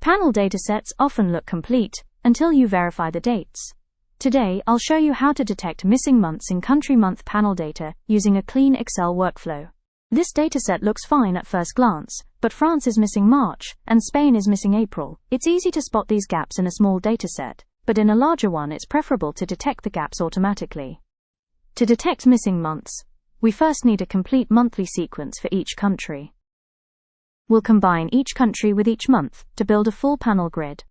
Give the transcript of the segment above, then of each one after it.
Panel datasets often look complete until you verify the dates. Today, I'll show you how to detect missing months in country-month panel data using a clean Excel workflow. This dataset looks fine at first glance, but France is missing March, and Spain is missing April. It's easy to spot these gaps in a small dataset, but in a larger one it's preferable to detect the gaps automatically. To detect missing months, we first need a complete monthly sequence for each country. We'll combine each country with each month to build a full panel grid.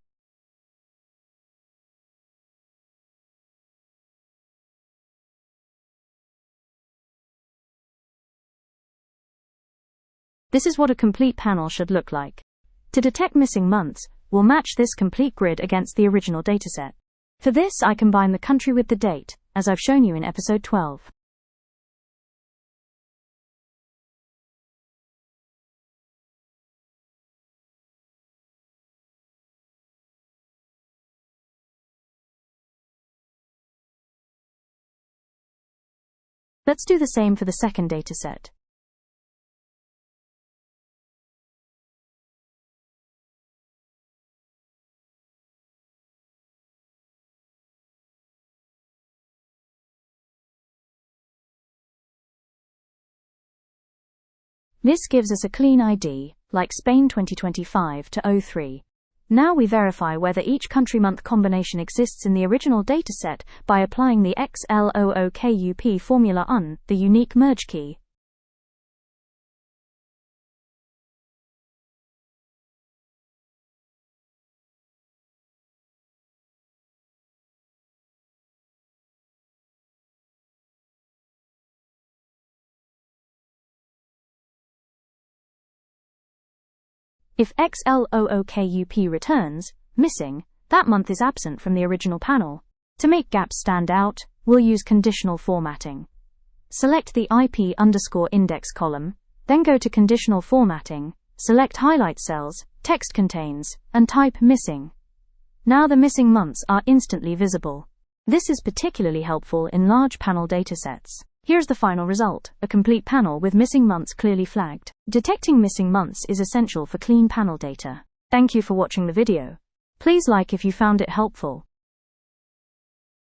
This is what a complete panel should look like. To detect missing months, we'll match this complete grid against the original dataset. For this, I combine the country with the date, as I've shown you in episode 12. Let's do the same for the second dataset. This gives us a clean ID, like Spain 2025 to 03. Now we verify whether each country-month combination exists in the original dataset by applying the XLOOKUP formula the unique merge key. If XLOOKUP returns missing, that month is absent from the original panel. To make gaps stand out, we'll use conditional formatting. Select the IP_index column, then go to conditional formatting, select highlight cells, text contains, and type missing. Now the missing months are instantly visible. This is particularly helpful in large panel datasets. Here's the final result, a complete panel with missing months clearly flagged. Detecting missing months is essential for clean panel data. Thank you for watching the video. Please like if you found it helpful.